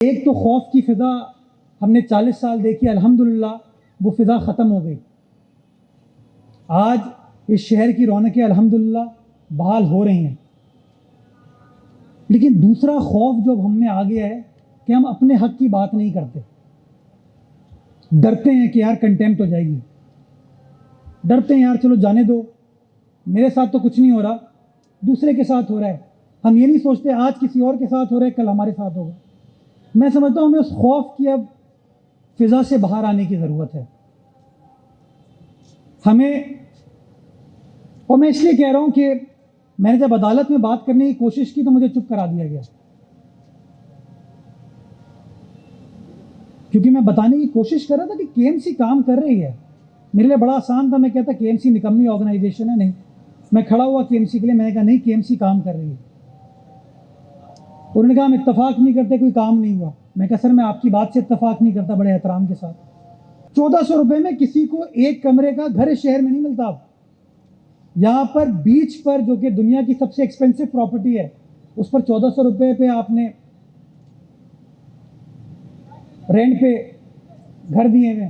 ایک تو خوف کی فضا ہم نے 40 سال دیکھی، الحمدللہ وہ فضا ختم ہو گئی. آج اس شہر کی رونقیں الحمدللہ بحال ہو رہی ہیں. لیکن دوسرا خوف جو اب ہم میں آ گیا ہے کہ ہم اپنے حق کی بات نہیں کرتے. ڈرتے ہیں کہ یار کنٹیمپٹ ہو جائے گی، ڈرتے ہیں یار چلو جانے دو، میرے ساتھ تو کچھ نہیں ہو رہا، دوسرے کے ساتھ ہو رہا ہے. ہم یہ نہیں سوچتے آج کسی اور کے ساتھ ہو رہا ہے کل ہمارے ساتھ ہوگا. میں سمجھتا ہوں ہمیں اس خوف کی اب فضا سے باہر آنے کی ضرورت ہے ہمیں. اور میں اس لیے کہہ رہا ہوں کہ میں نے جب عدالت میں بات کرنے کی کوشش کی تو مجھے چپ کرا دیا گیا، کیونکہ میں بتانے کی کوشش کر رہا تھا کہ کے ایم سی کام کر رہی ہے. میرے لیے بڑا آسان تھا، میں کہتا کے ایم سی نکمی آرگنائزیشن ہے. نہیں، میں کھڑا ہوا کے ایم سی کے لیے، میں نے کہا نہیں کے ایم سی کام کر رہی ہے. انہوں نے کہا ہم اتفاق نہیں کرتے، کوئی کام نہیں ہوا. میں کہا سر میں آپ کی بات سے اتفاق نہیں کرتا، بڑے احترام کے ساتھ. 1400 روپے میں کسی کو ایک کمرے کا گھر اس شہر میں نہیں ملتا. یہاں پر بیچ پر جو کہ دنیا کی سب سے ایکسپینسو پراپرٹی ہے، اس پر 1400 روپے پہ آپ نے رینٹ پہ گھر دیے ہوئے.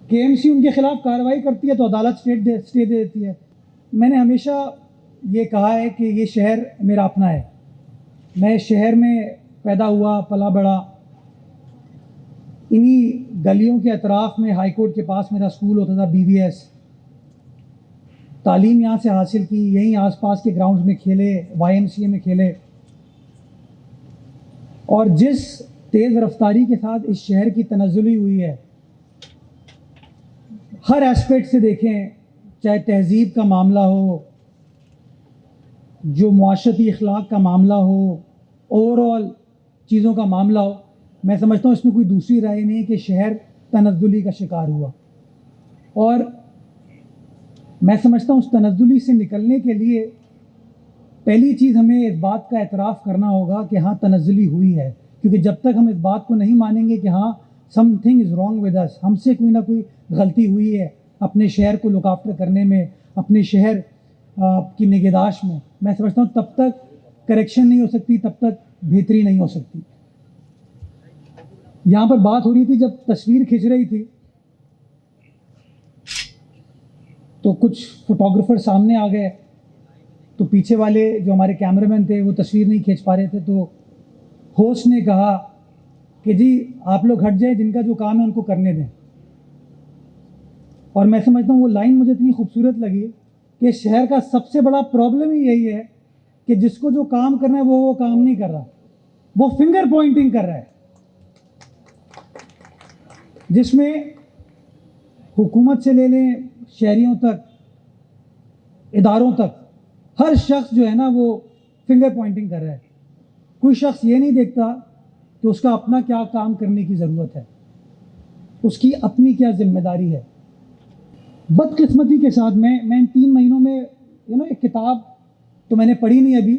کے ایم سی ان کے خلاف کارروائی کرتی ہے تو عدالت اسٹے دے دیتی ہے. میں نے ہمیشہ یہ کہا ہے کہ یہ شہر میرا اپنا ہے. میں اس شہر میں پیدا ہوا، پلا بڑا. انہی گلیوں کے اطراف میں ہائی کورٹ کے پاس میرا اسکول ہوتا تھا، بی وی ایس. تعلیم یہاں سے حاصل کی، یہیں آس پاس کے گراؤنڈز میں کھیلے، وائی ایم سی اے میں کھیلے. اور جس تیز رفتاری کے ساتھ اس شہر کی تنزلی ہوئی ہے، ہر ایسپیکٹ سے دیکھیں، چاہے تہذیب کا معاملہ ہو، جو معاشرتی اخلاق کا معاملہ ہو، اوور آل چیزوں کا معاملہ ہو، میں سمجھتا ہوں اس میں کوئی دوسری رائے نہیں کہ شہر تنزلی کا شکار ہوا. اور میں سمجھتا ہوں اس تنزلی سے نکلنے کے لیے پہلی چیز ہمیں اس بات کا اعتراف کرنا ہوگا کہ ہاں تنزلی ہوئی ہے. کیونکہ جب تک ہم اس بات کو نہیں مانیں گے کہ ہاں something is wrong with us, ہم سے کوئی نہ کوئی غلطی ہوئی ہے اپنے شہر کو لک آفٹر کرنے میں، اپنے شہر کی نگہداشت میں سمجھتا ہوں تب تک کریکشن نہیں ہو سکتی، تب تک بہتری نہیں ہو سکتی. یہاں پر بات ہو رہی تھی، جب تصویر کھنچ رہی تھی تو کچھ فوٹوگرافر سامنے آ گئے، تو پیچھے والے جو ہمارے کیمرہ مین تھے وہ تصویر نہیں کھینچ پا رہے تھے. تو ہوسٹ نے کہا کہ جی آپ لوگ ہٹ جائیں، جن کا جو کام ہے ان کو کرنے دیں. اور میں سمجھتا ہوں وہ لائن مجھے اتنی خوبصورت لگی کہ شہر کا سب سے بڑا پرابلم ہی یہی ہے کہ جس کو جو کام کرنا ہے وہ کام نہیں کر رہا، وہ فنگر پوائنٹنگ کر رہا ہے. جس میں حکومت سے لے لیں، شہریوں تک، اداروں تک، ہر شخص جو ہے نا وہ فنگر پوائنٹنگ کر رہا ہے. کوئی شخص یہ نہیں دیکھتا کہ اس کا اپنا کیا کام کرنے کی ضرورت ہے، اس کی اپنی کیا ذمہ داری ہے. بدقسمتی کے ساتھ میں ان 3 مہینوں میں ایک کتاب تو میں نے پڑھی نہیں ابھی،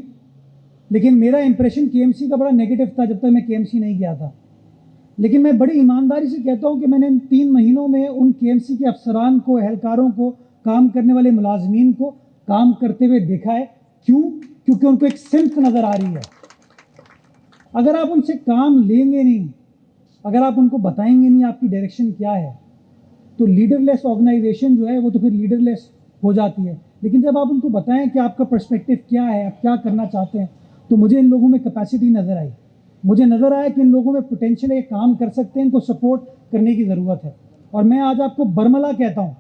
لیکن میرا امپریشن کے ایم سی کا بڑا نیگیٹو تھا جب تک میں کے ایم سی نہیں گیا تھا. لیکن میں بڑی ایمانداری سے کہتا ہوں کہ میں نے ان 3 مہینوں میں ان کے ایم سی کے افسران کو، اہلکاروں کو، کام کرنے والے ملازمین کو کام کرتے ہوئے دیکھا ہے. کیوں؟ کیونکہ ان کو ایک سمت نظر آ رہی ہے. اگر آپ ان سے کام لیں گے نہیں، اگر آپ ان کو بتائیں گے نہیں آپ کی ڈائریکشن کیا ہے، تو لیڈر لیس آرگنائزیشن جو ہے وہ تو پھر لیڈر لیس ہو جاتی ہے. لیکن جب آپ ان کو بتائیں کہ آپ کا پرسپیکٹو کیا ہے، آپ کیا کرنا چاہتے ہیں، تو مجھے ان لوگوں میں کیپیسٹی نظر آئی. مجھے نظر آیا کہ ان لوگوں میں پوٹینشیل ہے، کام کر سکتے ہیں، ان کو سپورٹ کرنے کی ضرورت ہے. اور میں آج آپ کو برملا کہتا ہوں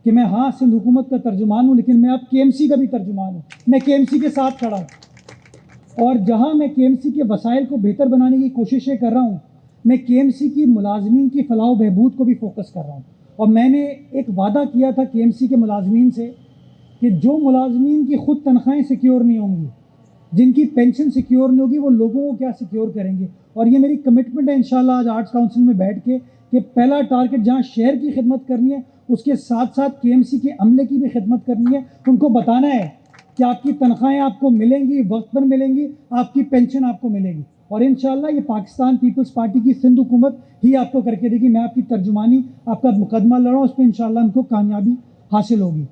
کہ میں ہاں سندھ حکومت کا ترجمان ہوں، لیکن میں اب کے ایم سی کا بھی ترجمان ہوں. میں کے ایم سی کے ساتھ کھڑا ہوں، اور جہاں میں کے ایم سی کے وسائل کو بہتر بنانے کی کوششیں کر رہا ہوں، میں کے ایم سی کی ملازمین کی فلاح و بہبود کو بھی فوکس کر رہا ہوں. اور میں نے ایک وعدہ کیا تھا کے ایم سی کے ملازمین سے کہ جو ملازمین کی خود تنخواہیں سیکیور نہیں ہوں گی، جن کی پینشن سیکیور نہیں ہوگی، وہ لوگوں کو کیا سیکیور کریں گے. اور یہ میری کمٹمنٹ ہے انشاءاللہ آج آرٹس کونسل میں بیٹھ کے کہ پہلا ٹارگٹ جہاں شہر کی خدمت کرنی ہے، اس کے ساتھ ساتھ کے ایم سی کے عملے کی بھی خدمت کرنی ہے. ان کو بتانا ہے کہ آپ کی تنخواہیں آپ کو ملیں گی، وقت پر ملیں گی، آپ کی پینشن آپ کو ملے گی. اور انشاءاللہ یہ پاکستان پیپلز پارٹی کی سندھ حکومت ہی آپ کو کر کے دے گی. میں آپ کی ترجمانی، آپ کا مقدمہ لڑ رہا ہوں، اس پہ انشاءاللہ ان کو کامیابی حاصل ہوگی.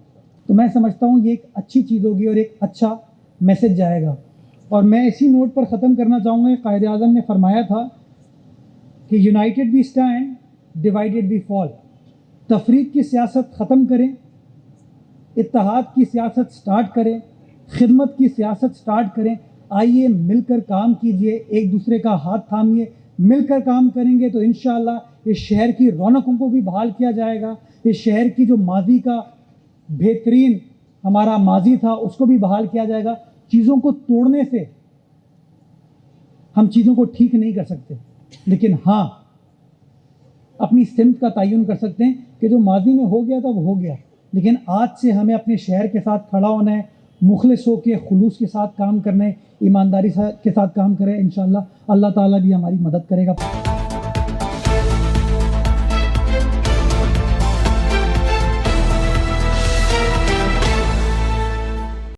تو میں سمجھتا ہوں یہ ایک اچھی چیز ہوگی اور ایک اچھا میسج جائے گا. اور میں اسی نوٹ پر ختم کرنا چاہوں گا. قائد اعظم نے فرمایا تھا کہ یونائٹڈ بھی اسٹینڈ ڈیوائڈیڈ بھی فال. تفریق کی سیاست ختم کریں, اتحاد کی سیاست سٹارٹ کریں, خدمت کی سیاست سٹارٹ کریں. آئیے مل کر کام کیجئے, ایک دوسرے کا ہاتھ تھامیے. مل کر کام کریں گے تو انشاءاللہ اس شہر کی رونقوں کو بھی بحال کیا جائے گا. اس شہر کی جو ماضی کا بہترین ہمارا ماضی تھا اس کو بھی بحال کیا جائے گا. چیزوں کو توڑنے سے ہم چیزوں کو ٹھیک نہیں کر سکتے, لیکن ہاں اپنی سمت کا تعین کر سکتے ہیں کہ جو ماضی میں ہو گیا تھا وہ ہو گیا. لیکن آج سے ہمیں اپنے شہر کے ساتھ کھڑا ہونا ہے, مخلص ہو کے خلوص کے ساتھ کام کرنا ہے, ایمانداری کے ساتھ کام کریں. انشاءاللہ اللہ تعالیٰ بھی ہماری مدد کرے گا.